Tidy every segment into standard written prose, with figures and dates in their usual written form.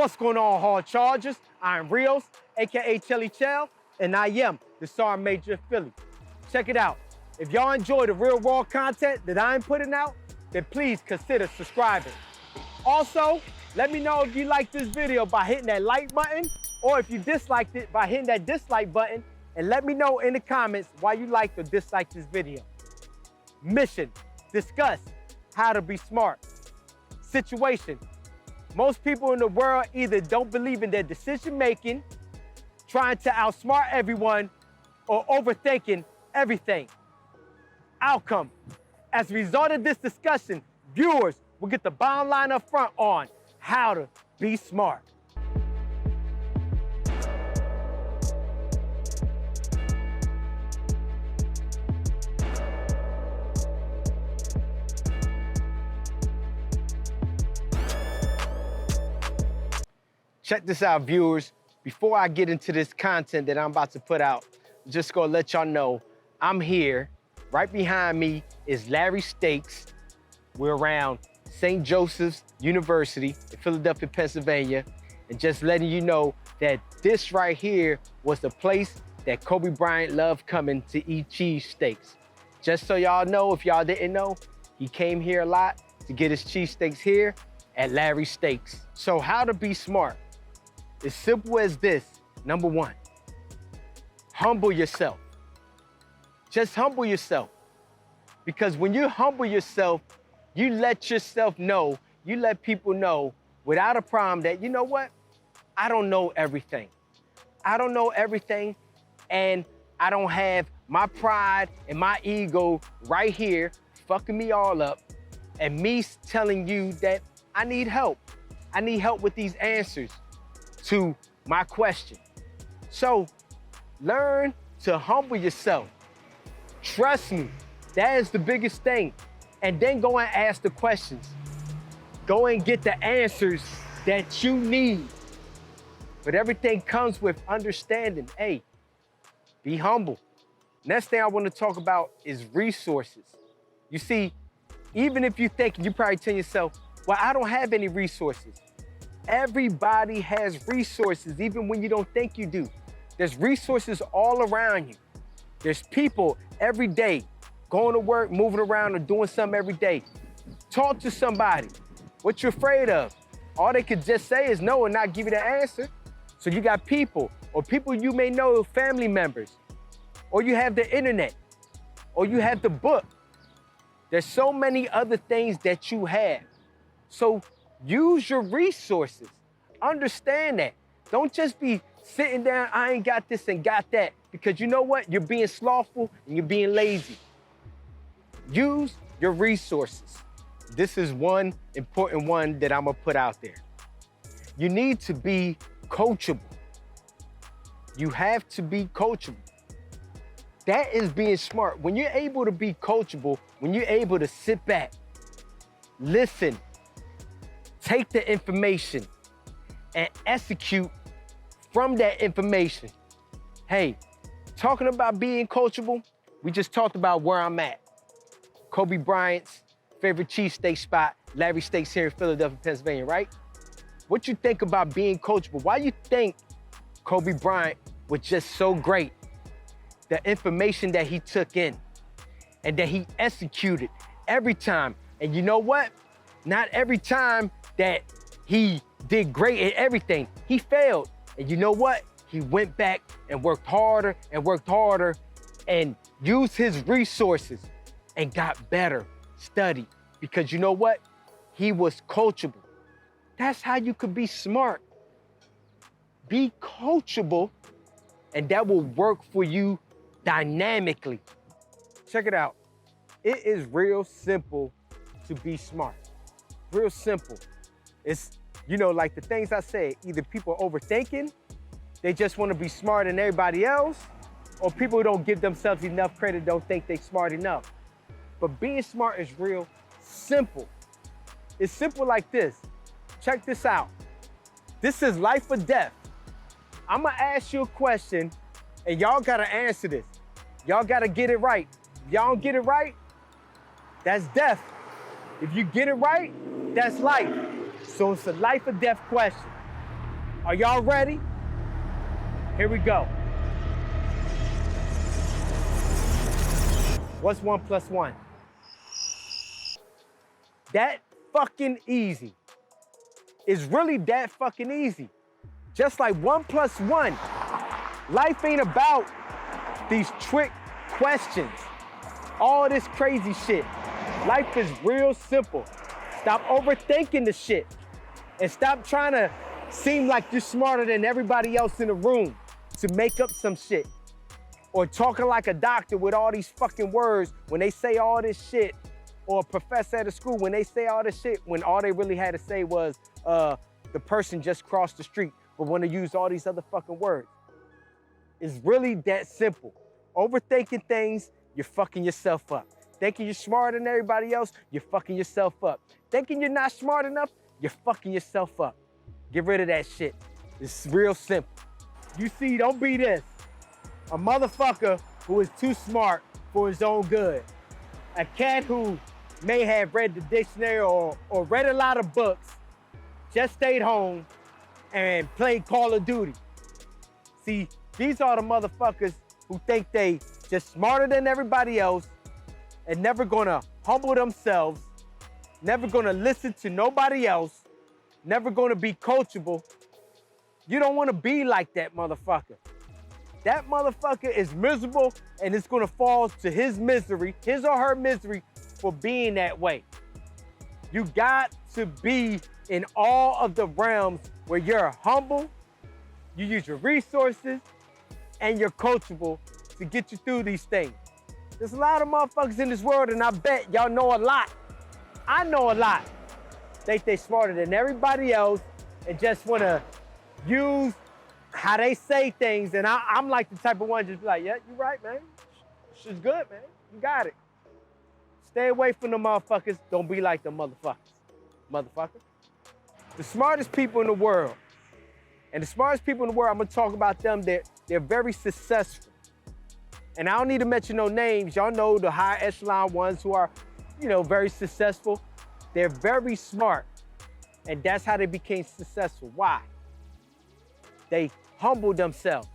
What's going on, Hard Chargers? I'm Rios, aka Chelly Chell, and I am the Sergeant Major of Philly. Check it out. If y'all enjoy the real raw content that I'm putting out, then please consider subscribing. Also, let me know if you like this video by hitting that like button, or if you disliked it by hitting that dislike button, and let me know in the comments why you liked or disliked this video. Mission: discuss how to be smart. Situation: most people in the world either don't believe in their decision making, trying to outsmart everyone, or overthinking everything. Outcome: as a result of this discussion, viewers will get the bottom line up front on how to be smart. Check this out, viewers. Before I get into this content that I'm about to put out, I'm just gonna let y'all know I'm here. Right behind me is Larry Steaks. We're around St. Joseph's University in Philadelphia, Pennsylvania. And just letting you know that this right here was the place that Kobe Bryant loved coming to eat cheesesteaks. Just so y'all know, if y'all didn't know, he came here a lot to get his cheesesteaks here at Larry Steaks. So how to be smart? As simple as this. Number one, humble yourself. Just humble yourself. Because when you humble yourself, you let yourself know, you let people know without a problem that, you know what? I don't know everything. I don't know everything, and I don't have my pride and my ego right here fucking me all up, and me telling you that I need help. I need help with these answers to my question. So learn to humble yourself. Trust me, that is the biggest thing. And then go and ask the questions. Go and get the answers that you need. But everything comes with understanding. Hey, be humble. Next thing I want to talk about is resources. You see, even if you think, you probably tell yourself, well, I don't have any resources. Everybody has resources, even when you don't think you do. There's resources all around you. There's people every day going to work, moving around, or doing something every day. Talk to somebody. What you're afraid of? All they could just say is no and not give you the answer. So you got people, or people you may know, family members, or you have the internet, or you have the book. There's so many other things that you have. So use your resources. Understand that. Don't just be sitting down, I ain't got this and got that, because you know what? You're being slothful and you're being lazy. Use your resources. This is one important one that I'm gonna put out there. You need to be coachable. You have to be coachable. That is being smart. When you're able to be coachable, when you're able to sit back, listen, take the information, and execute from that information. Hey, talking about being coachable, we just talked about where I'm at. Kobe Bryant's favorite cheesesteak spot, Larry Steaks here in Philadelphia, Pennsylvania, right? What you think about being coachable? Why you think Kobe Bryant was just so great? The information that he took in and that he executed every time. And you know what? Not every time that he did great at everything, he failed. And you know what? He went back and worked harder and used his resources and got better, studied. Because you know what? He was coachable. That's how you could be smart. Be coachable, and that will work for you dynamically. Check it out. It is real simple to be smart. Real simple. It's, you know, like the things I say, either people are overthinking, they just want to be smarter than everybody else, or people who don't give themselves enough credit don't think they're smart enough. But being smart is real simple. It's simple like this. Check this out. This is life or death. I'm gonna ask you a question, and y'all gotta answer this. Y'all gotta get it right. If y'all don't get it right, that's death. If you get it right, that's life. So it's a life or death question. Are y'all ready? Here we go. What's 1 plus 1? That fucking easy. It's really that fucking easy. Just like 1 plus 1. Life ain't about these trick questions, all this crazy shit. Life is real simple. Stop overthinking the shit and stop trying to seem like you're smarter than everybody else in the room to make up some shit. Or talking like a doctor with all these fucking words when they say all this shit, or a professor at a school when they say all this shit when all they really had to say was the person just crossed the street, but want to use all these other fucking words. It's really that simple. Overthinking things, you're fucking yourself up. Thinking you're smarter than everybody else, you're fucking yourself up. Thinking you're not smart enough, you're fucking yourself up. Get rid of that shit. It's real simple. You see, don't be this. A motherfucker who is too smart for his own good. A cat who may have read the dictionary or read a lot of books, just stayed home and played Call of Duty. See, these are the motherfuckers who think they just smarter than everybody else and never gonna humble themselves, never gonna listen to nobody else, never gonna be coachable. You don't wanna be like that motherfucker. That motherfucker is miserable and it's gonna fall to his misery, his or her misery for being that way. You got to be in all of the realms where you're humble, you use your resources, and you're coachable to get you through these things. There's a lot of motherfuckers in this world, and I bet y'all know a lot. I know a lot. Think they smarter than everybody else and just wanna use how they say things, and I'm like the type of one just be like, yeah, you're right, man. Shit's good, man. You got it. Stay away from the motherfuckers. Don't be like the motherfuckers. Motherfucker. The smartest people in the world, and the smartest people in the world, I'm gonna talk about them, they're very successful. And I don't need to mention no names. Y'all know the high echelon ones who are, very successful. They're very smart. And that's how they became successful. Why? They humbled themselves.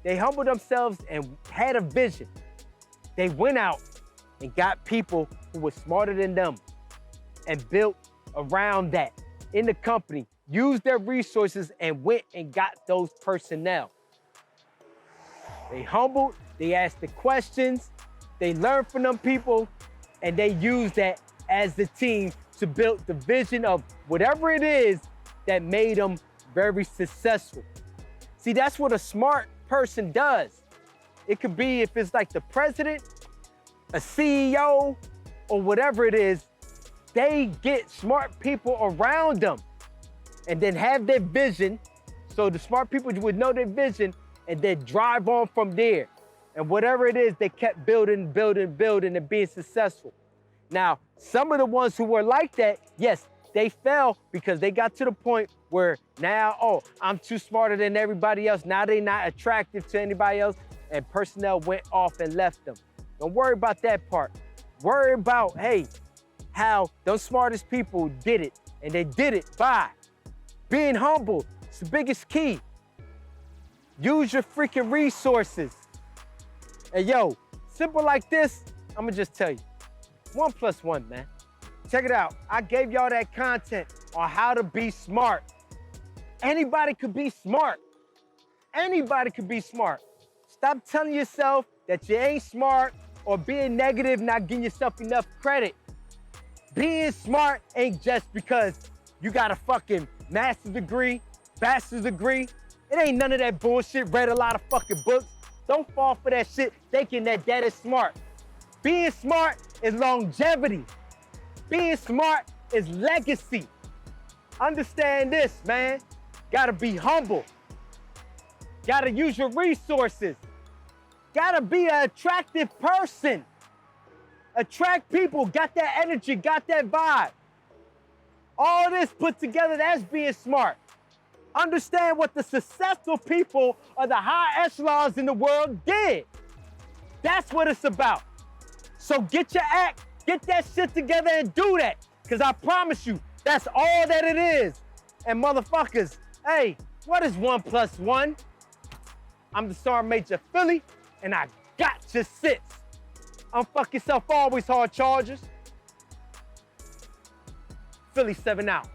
They humbled themselves and had a vision. They went out and got people who were smarter than them and built around that in the company, used their resources and went and got those personnel. They humbled, they asked the questions, they learned from them people, and they used that as the team to build the vision of whatever it is that made them very successful. See, that's what a smart person does. It could be if it's like the president, a CEO, or whatever it is, they get smart people around them and then have their vision. So the smart people would know their vision and then drive on from there. And whatever it is, they kept building, and being successful. Now, some of the ones who were like that, yes, they fell because they got to the point where now, I'm too smarter than everybody else. Now they're not attractive to anybody else, and personnel went off and left them. Don't worry about that part. Worry about, how those smartest people did it, and they did it by being humble. It's the biggest key. Use your freaking resources. And simple like this, I'm gonna just tell you. 1 plus 1, man. Check it out. I gave y'all that content on how to be smart. Anybody could be smart. Anybody could be smart. Stop telling yourself that you ain't smart or being negative, not giving yourself enough credit. Being smart ain't just because you got a fucking master's degree, bachelor's degree. It ain't none of that bullshit, read a lot of fucking books. Don't fall for that shit thinking that is smart. Being smart is longevity. Being smart is legacy. Understand this, man. Gotta be humble. Gotta use your resources. Gotta be an attractive person. Attract people, got that energy, got that vibe. All this put together, that's being smart. Understand what the successful people of the high echelons in the world did. That's what it's about. So get your act, get that shit together and do that. Because I promise you, that's all that it is. And motherfuckers, Hey, what is 1 + 1? I'm the Sergeant Major of Philly, and I got your sits. Unfuck yourself always, hard chargers. Philly 7 out.